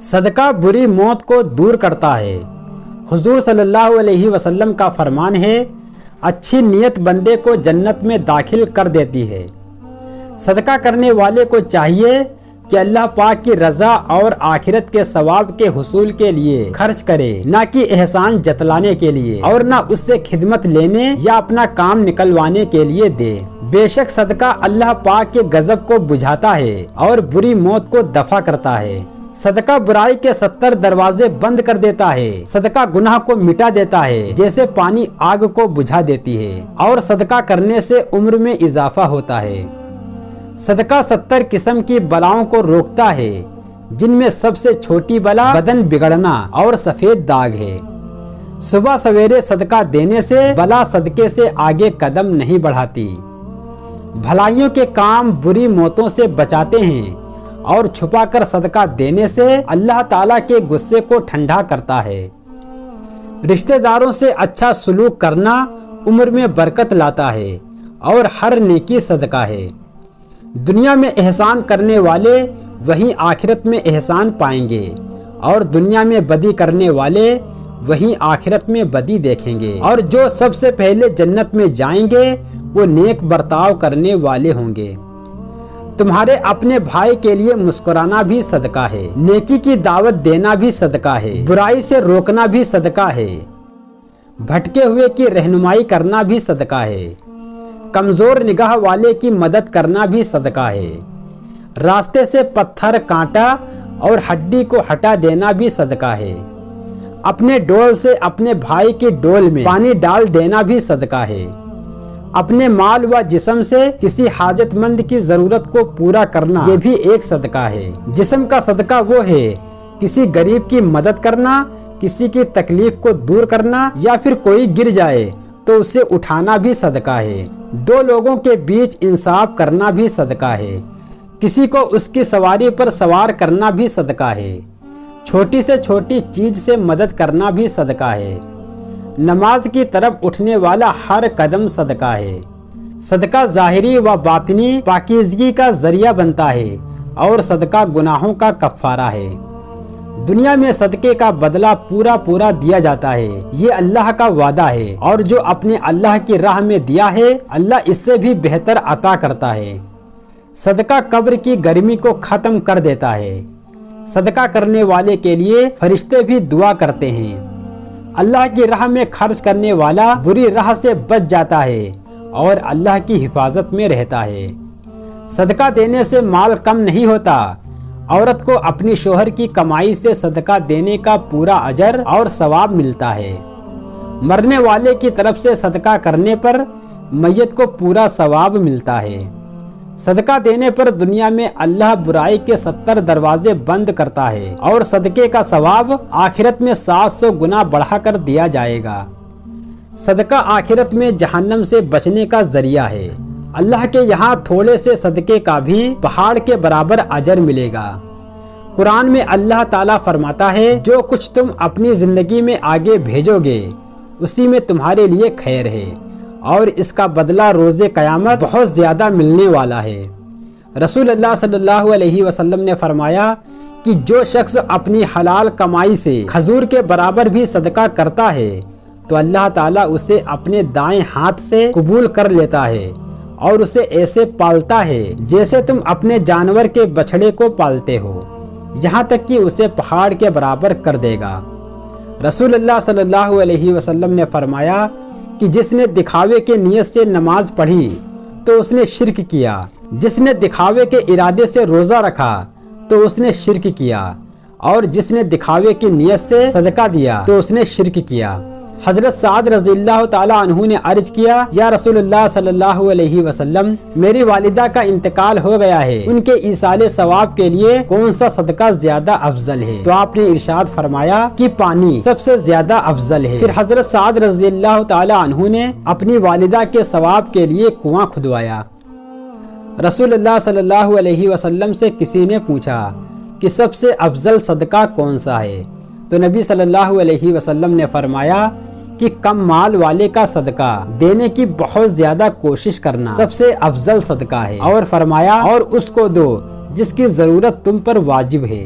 صدقہ بری موت کو دور کرتا ہے۔ حضور صلی اللہ علیہ وسلم کا فرمان ہے، اچھی نیت بندے کو جنت میں داخل کر دیتی ہے۔ صدقہ کرنے والے کو چاہیے کہ اللہ پاک کی رضا اور آخرت کے ثواب کے حصول کے لیے خرچ کرے، نہ کہ احسان جتلانے کے لیے، اور نہ اس سے خدمت لینے یا اپنا کام نکلوانے کے لیے دے۔ بے شک صدقہ اللہ پاک کے غضب کو بجھاتا ہے اور بری موت کو دفع کرتا ہے۔ صدقہ برائی کے 70 دروازے بند کر دیتا ہے۔ صدقہ گناہ کو مٹا دیتا ہے جیسے پانی آگ کو بجھا دیتی ہے، اور صدقہ کرنے سے عمر میں اضافہ ہوتا ہے۔ صدقہ 70 قسم کی بلاؤں کو روکتا ہے، جن میں سب سے چھوٹی بلا بدن بگڑنا اور سفید داغ ہے۔ صبح سویرے صدقہ دینے سے بلا صدقے سے آگے قدم نہیں بڑھاتی۔ بھلائیوں کے کام بری موتوں سے بچاتے ہیں، اور چھپا کر صدقہ دینے سے اللہ تعالیٰ کے غصے کو ٹھنڈا کرتا ہے۔ رشتہ داروں سے اچھا سلوک کرنا عمر میں برکت لاتا ہے، اور ہر نیکی صدقہ ہے۔ دنیا میں احسان کرنے والے وہیں آخرت میں احسان پائیں گے، اور دنیا میں بدی کرنے والے وہیں آخرت میں بدی دیکھیں گے، اور جو سب سے پہلے جنت میں جائیں گے وہ نیک برتاؤ کرنے والے ہوں گے۔ تمہارے اپنے بھائی کے لیے مسکرانا بھی صدقہ ہے، نیکی کی دعوت دینا بھی صدقہ ہے، برائی سے روکنا بھی صدقہ ہے، بھٹکے ہوئے کی رہنمائی کرنا بھی صدقہ ہے، کمزور نگاہ والے کی مدد کرنا بھی صدقہ ہے، راستے سے پتھر، کانٹا اور ہڈی کو ہٹا دینا بھی صدقہ ہے، اپنے ڈول سے اپنے بھائی کی ڈول میں پانی ڈال دینا بھی صدقہ ہے، اپنے مال و جسم سے کسی حاجت مند کی ضرورت کو پورا کرنا یہ بھی ایک صدقہ ہے۔ جسم کا صدقہ وہ ہے کسی غریب کی مدد کرنا، کسی کی تکلیف کو دور کرنا، یا پھر کوئی گر جائے تو اسے اٹھانا بھی صدقہ ہے۔ دو لوگوں کے بیچ انصاف کرنا بھی صدقہ ہے، کسی کو اس کی سواری پر سوار کرنا بھی صدقہ ہے، چھوٹی سے چھوٹی چیز سے مدد کرنا بھی صدقہ ہے، نماز کی طرف اٹھنے والا ہر قدم صدقہ ہے۔ صدقہ ظاہری و باطنی پاکیزگی کا ذریعہ بنتا ہے، اور صدقہ گناہوں کا کفارہ ہے۔ دنیا میں صدقے کا بدلہ پورا دیا جاتا ہے، یہ اللہ کا وعدہ ہے، اور جو اپنے اللہ کی راہ میں دیا ہے اللہ اس سے بھی بہتر عطا کرتا ہے۔ صدقہ قبر کی گرمی کو ختم کر دیتا ہے۔ صدقہ کرنے والے کے لیے فرشتے بھی دعا کرتے ہیں۔ اللہ کی راہ میں خرچ کرنے والا بری راہ سے بچ جاتا ہے اور اللہ کی حفاظت میں رہتا ہے۔ صدقہ دینے سے مال کم نہیں ہوتا۔ عورت کو اپنی شوہر کی کمائی سے صدقہ دینے کا پورا اجر اور ثواب ملتا ہے۔ مرنے والے کی طرف سے صدقہ کرنے پر میت کو پورا ثواب ملتا ہے۔ صدقہ دینے پر دنیا میں اللہ برائی کے 70 دروازے بند کرتا ہے، اور صدقے کا ثواب آخرت میں 700 گنا بڑھا کر دیا جائے گا۔ صدقہ آخرت میں جہنم سے بچنے کا ذریعہ ہے۔ اللہ کے یہاں تھوڑے سے صدقے کا بھی پہاڑ کے برابر اجر ملے گا۔ قرآن میں اللہ تعالیٰ فرماتا ہے، جو کچھ تم اپنی زندگی میں آگے بھیجو گے اسی میں تمہارے لیے خیر ہے، اور اس کا بدلہ روز قیامت بہت زیادہ ملنے والا ہے۔ رسول اللہ صلی اللہ علیہ وسلم نے فرمایا کہ جو شخص اپنی حلال کمائی سے کھجور کے برابر بھی صدقہ کرتا ہے تو اللہ تعالیٰ اسے اپنے دائیں ہاتھ سے قبول کر لیتا ہے، اور اسے ایسے پالتا ہے جیسے تم اپنے جانور کے بچھڑے کو پالتے ہو، یہاں تک کہ اسے پہاڑ کے برابر کر دے گا۔ رسول اللہ صلی اللہ علیہ وسلم نے فرمایا کہ جس نے دکھاوے کے نیت سے نماز پڑھی تو اس نے شرک کیا، جس نے دکھاوے کے ارادے سے روزہ رکھا تو اس نے شرک کیا، اور جس نے دکھاوے کی نیت سے صدقہ دیا تو اس نے شرک کیا۔ حضرت سعد رضی اللہ تعالیٰ عنہ نے عرض کیا، یا رسول اللہ صلی اللہ علیہ وسلم، میری والدہ کا انتقال ہو گیا ہے، ان کے ایصال ثواب کے لیے کون سا صدقہ زیادہ افضل ہے؟ تو آپ نے ارشاد فرمایا کہ پانی سب سے زیادہ افضل ہے۔ پھر حضرت سعد رضی اللہ تعالیٰ عنہ نے اپنی والدہ کے ثواب کے لیے کنواں کھدوایا۔ رسول اللہ صلی اللہ علیہ وسلم سے کسی نے پوچھا کہ سب سے افضل صدقہ کون سا ہے؟ تو نبی صلی اللہ علیہ وسلم نے فرمایا کہ کم مال والے کا صدقہ دینے کی بہت زیادہ کوشش کرنا سب سے افضل صدقہ ہے، اور فرمایا اور اس کو دو جس کی ضرورت تم پر واجب ہے۔